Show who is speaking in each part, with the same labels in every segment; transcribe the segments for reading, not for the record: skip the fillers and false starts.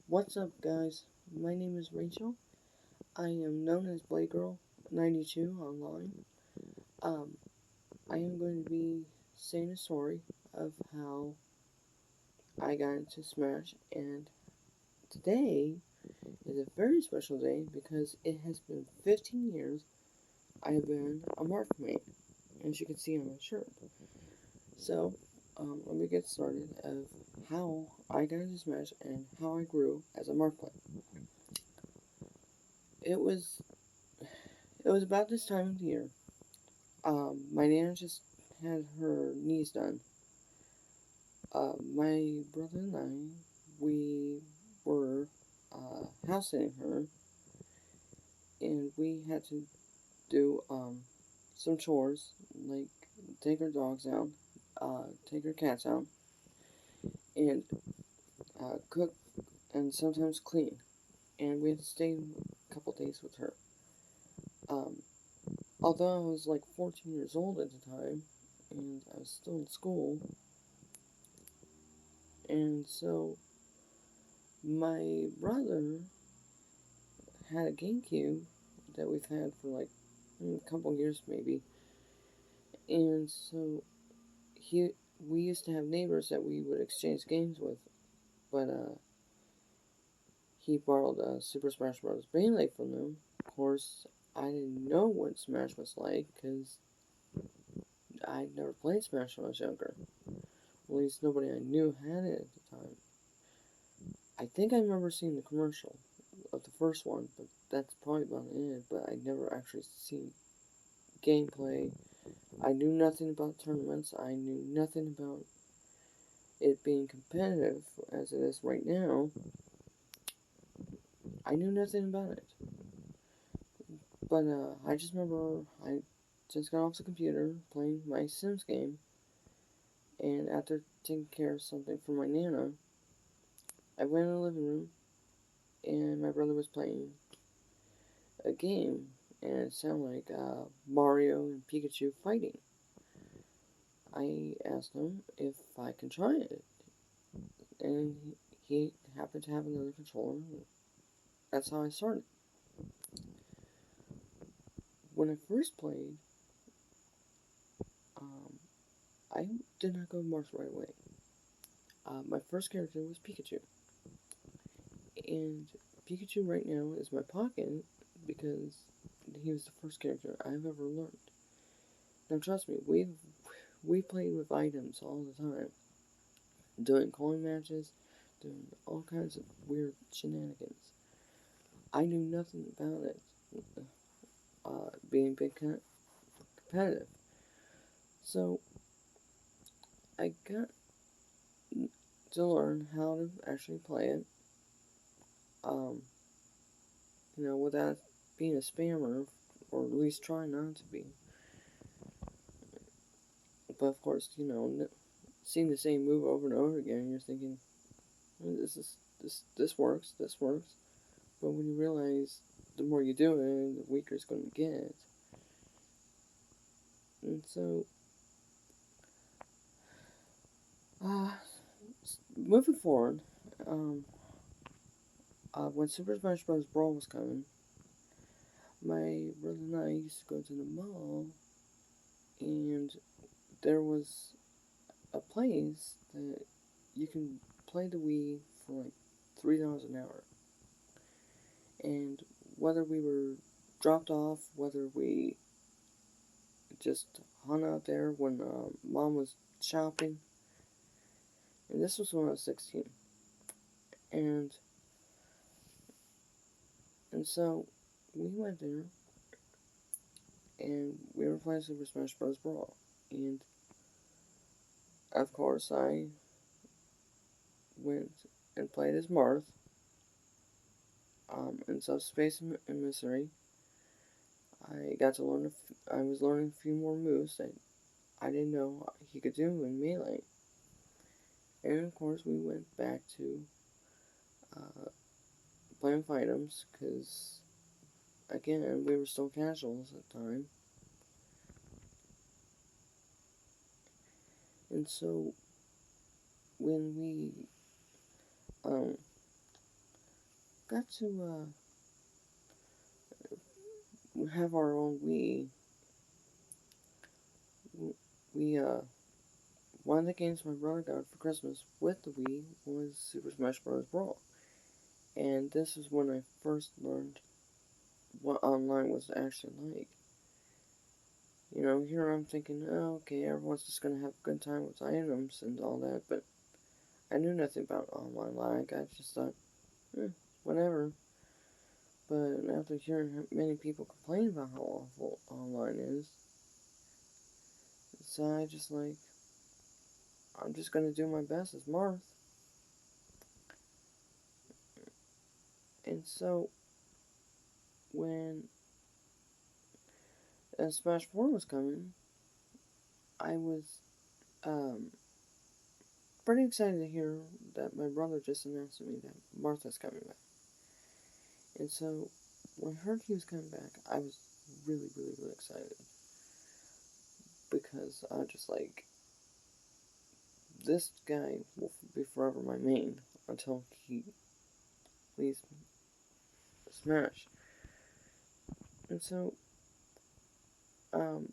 Speaker 1: What's up, guys? My name is Rachel. I am known as Blaygirl92 online. Um, I am going to be saying a story of how I got into Smash, and today is a very special day because it has been 15 years I have been a Marth main, as you can see on my shirt. So, let me get started of how I got into Smash and how I grew as a Marth player. It was it was about this time of the year. My nana just had her knees done. My brother and we were house sitting her, and we had to do some chores like take her dogs out, take her cats out, and cook and sometimes clean. And we had to stay a couple days with her. Um, Although I was like 14 years old at the time, and I was still in school, and so my brother had a GameCube that we've had for like a couple years maybe, and so he we used to have neighbors that we would exchange games with, but he borrowed a Super Smash Bros. Melee from them. Of course, I didn't know what Smash was like because I'd never played Smash when I was younger. At least nobody I knew had it at the time. I think I remember seeing the commercial of the first one, but that's probably about it. But I'd never actually seen gameplay. I knew nothing about tournaments. I knew nothing about it being competitive as it is right now. I knew nothing about it. But I just remember I just got off the computer playing my Sims game, and after taking care of something for my Nana, I went in the living room, and my brother was playing a game, and it sounded like Mario and Pikachu fighting. I asked him if I can try it, and he happened to have another controller. That's how I started. When I first played, um, I did not go Marth right away. My first character was Pikachu, and Pikachu right now is my pocket because he was the first character I've ever learned. Now trust me, we played with items all the time, doing coin matches, doing all kinds of weird shenanigans. I knew nothing about it, being big competitive. So I got to learn how to actually play it, um, without being a spammer, or at least trying not to be. But of course, seeing the same move over and over again, you're thinking, this works, this works. But when you realize the more you do it, the weaker it's going to get. And so, uh, moving forward, um, when Super Smash Bros. Brawl was coming, my brother and I used to go to the mall, and there was a place that you can play the Wii for like $3 an hour. And whether we were dropped off, whether we just hung out there when mom was shopping, and this was when I was 16, and so we went there, and we were playing Super Smash Bros. Brawl, and of course I went and played as Marth, in Subspace and Misery. I got to learn. I was learning a few more moves that I didn't know he could do in Melee, and of course we went back to uh, playing with items because again we were still casuals at the time, and so when we um, got to have our own Wii. We One of the games my brother got for Christmas with the Wii was Super Smash Bros. Brawl. And this is when I first learned what online was actually like. Here I'm thinking, oh, okay, everyone's just gonna have a good time with items and all that, but I knew nothing about online lag. I just thought, whatever. But after hearing many people complain about how awful online is, so I'm just gonna do my best as Marth. And so, when Smash 4 was coming, I was um, pretty excited to hear that my brother just announced to me that Martha's coming back. And so, when I heard he was coming back, I was really, really, really excited. Because I was just like, this guy will be forever my main until he leaves Smash. And so, um,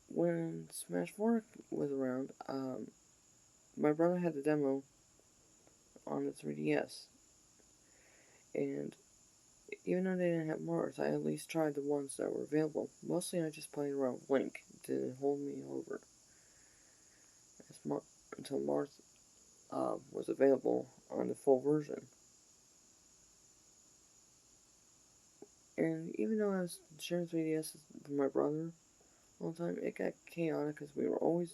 Speaker 1: when Smash 4 was around, my brother had the demo on the 3DS. And even though they didn't have Marth, I at least tried the ones that were available. Mostly I just played around with Link to hold me over until Marth was available on the full version. And even though I was sharing 3DS with my brother all the time, it got chaotic because we were always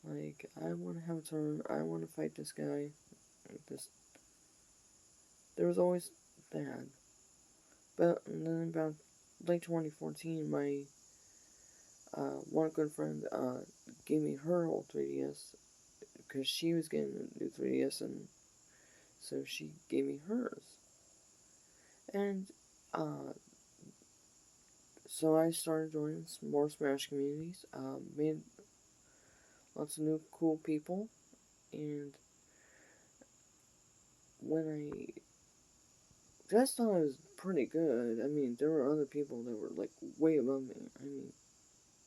Speaker 1: like, I want to have a turn, I want to fight this guy. There was always that. But then about late 2014, my one good friend gave me her old 3DS because she was getting a new 3DS, and so she gave me hers. And so I started joining some more Smash communities, made lots of new cool people, and when I just thought I was pretty good, I mean, there were other people that were like way above me. I mean,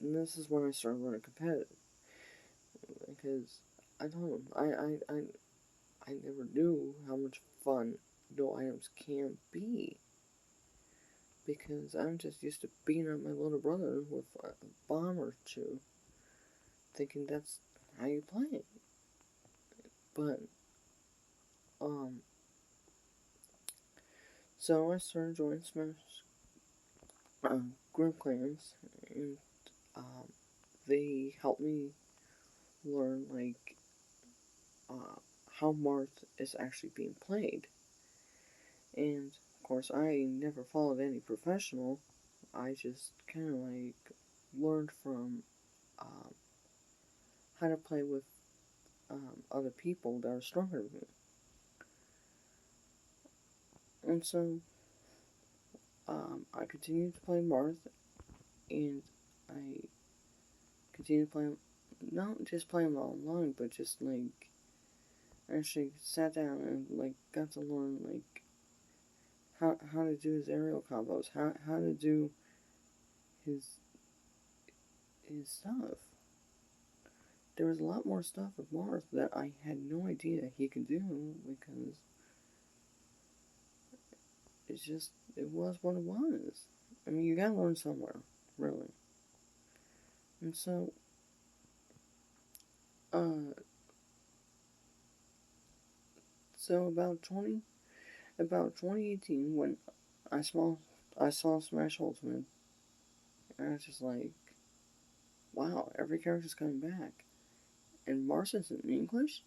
Speaker 1: and this is when I started learning competitive. Because I don't know, I never knew how much fun no items can be. Because I'm just used to beating up my little brother with a bomb or two, thinking that's how you play it. But, so I started joining Smash group clans, and um, they helped me learn, like, how Marth is actually being played. And, of course, I never followed any professional. I just kind of, like, learned from um, how to play with other people that are stronger than me. And so, I continued to play Marth, and I continued playing, not just playing online, but just, like, actually sat down and, like, got to learn, like, how to do his aerial combos, how to do his stuff. There was a lot more stuff with Marth that I had no idea he could do, because it was what it was. I mean, you gotta learn somewhere, really. And so, uh, so about 2018, when I saw Smash Ultimate, and I was just like, wow, every character's coming back. And Marth is in English?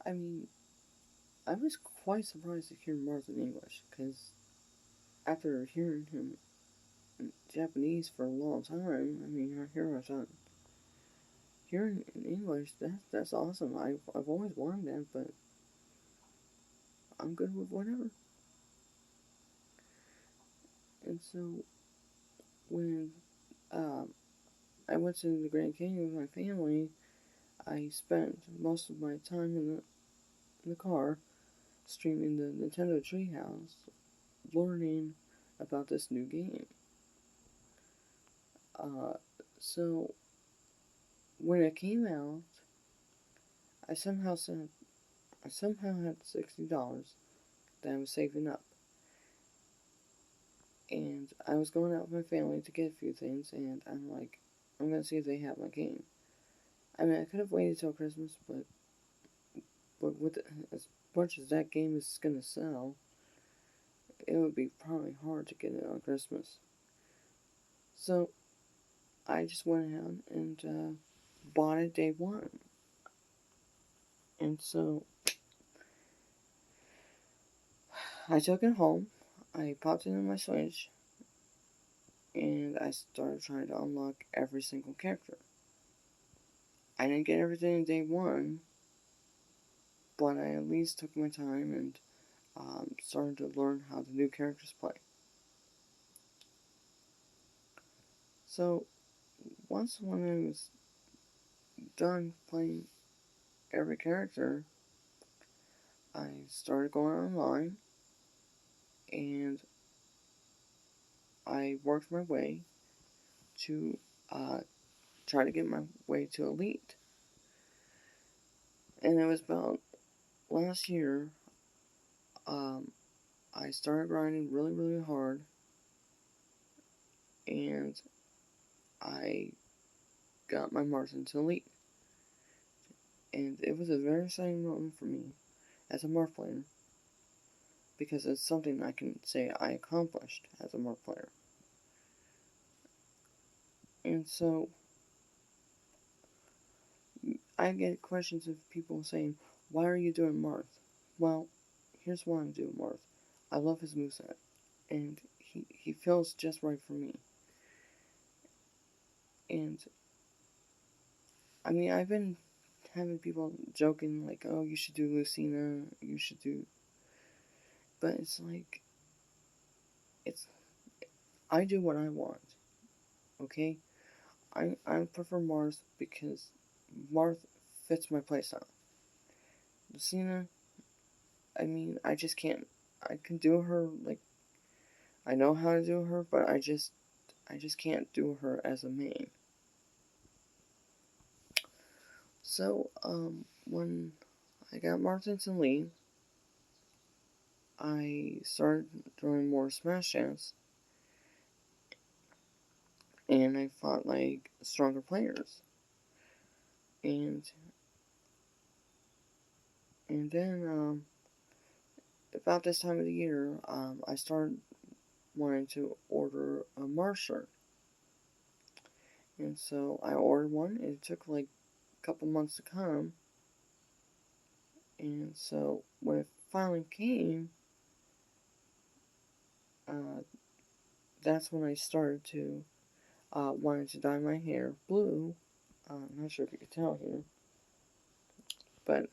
Speaker 1: I mean, I was quite surprised to hear Marth in English, because after hearing him in Japanese for a long time, I mean, here I thought, hearing in English, that's awesome. I've always wanted that, but I'm good with whatever. And so, when I went to the Grand Canyon with my family, I spent most of my time in the car streaming the Nintendo Treehouse, learning about this new game. Uh, so when it came out, I somehow said I somehow had $60 that I was saving up, and I was going out with my family to get a few things, and I'm like, I'm gonna see if they have my game. I mean, I could have waited till Christmas, but with as much as that game is gonna sell, it would be probably hard to get it on Christmas. So I just went ahead and bought it day one, and so I took it home. I popped it in my Switch, and I started trying to unlock every single character. I didn't get everything in day one, but I at least took my time and started to learn how the new characters play. So once when I was done playing every character, I started going online and I worked my way to uh, try to get my way to Elite. And it was about last year, um, I started grinding really, really hard, and I got my Marth into Elite. And it was a very exciting moment for me as a Marth player, because it's something I can say I accomplished as a Marth player. And so, I get questions of people saying, why are you doing Marth? Well, here's why I'm doing Marth. I love his moveset, and he feels just right for me. And, I mean, I've been having people joking, like, oh, you should do Lucina, you should do... But it's like, it's... I do what I want, okay? I prefer Marth because Marth fits my playstyle. Lucina, I mean, I just can't... I can do her, like, I know how to do her, but I just can't do her as a main. So, when I got Martins and Lee, I started doing more Smash Dance, and I fought, like, stronger players. And then, about this time of the year, I started wanting to order a Marth shirt. And so I ordered one, and it took, like, a couple months to come. And so when it finally came, uh, that's when I started to wanted to dye my hair blue. I'm not sure if you can tell here, but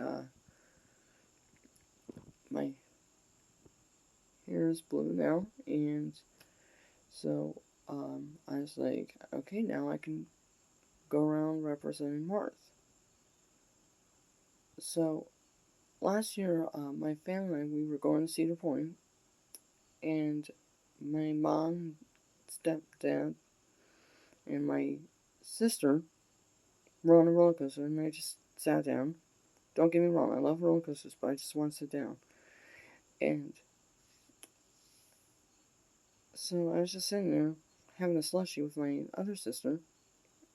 Speaker 1: my hair is blue now, and so I was like, okay, now I can go around representing Marth. So last year, my family and I, we were going to Cedar Point, and my mom, stepdad, and my sister were on a roller coaster, and I just sat down. Don't get me wrong, I love roller coasters, but I just want to sit down. And so I was just sitting there having a slushie with my other sister,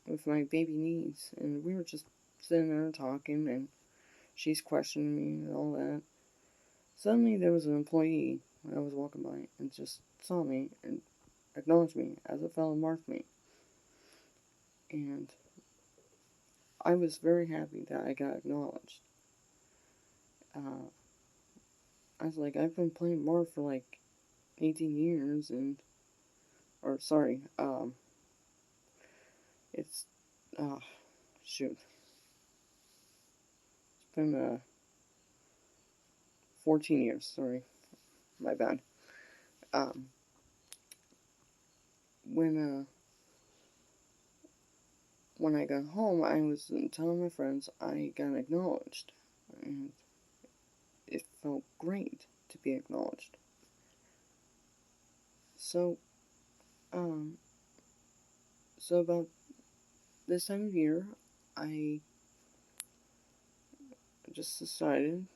Speaker 1: with my baby niece, and we were just sitting there talking, and she's questioning me and all that. Suddenly there was an employee when I was walking by and just saw me and acknowledged me as a fellow Marth mate. And I was very happy that I got acknowledged. I was like, I've been playing Marth for like 18 years, and, or sorry, it's, shoot. It's been, 14 years, sorry, my bad. Um, when, when I got home, I was telling my friends I got acknowledged, and it felt great to be acknowledged. So, um, so about this time of year, I just decided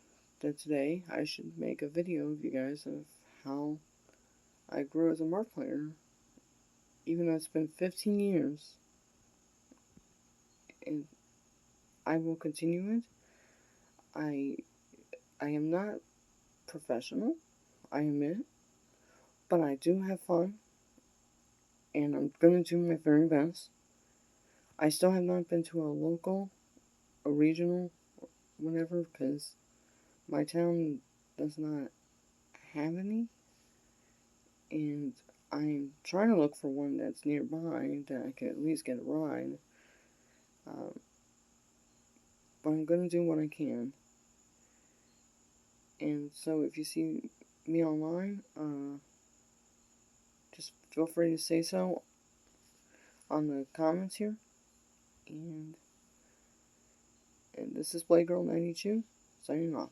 Speaker 1: that today I should make a video of you guys of how I grew as a Marth player, even though it's been 15 years, and I will continue it. I am not professional, I admit, but I do have fun, and I'm gonna do my very best. I still have not been to a local, a regional, whatever, because my town does not have any, and I'm trying to look for one that's nearby that I can at least get a ride. Um, but I'm gonna do what I can. And so if you see me online, just feel free to say so on the comments here. And this is Playgirl92 signing off.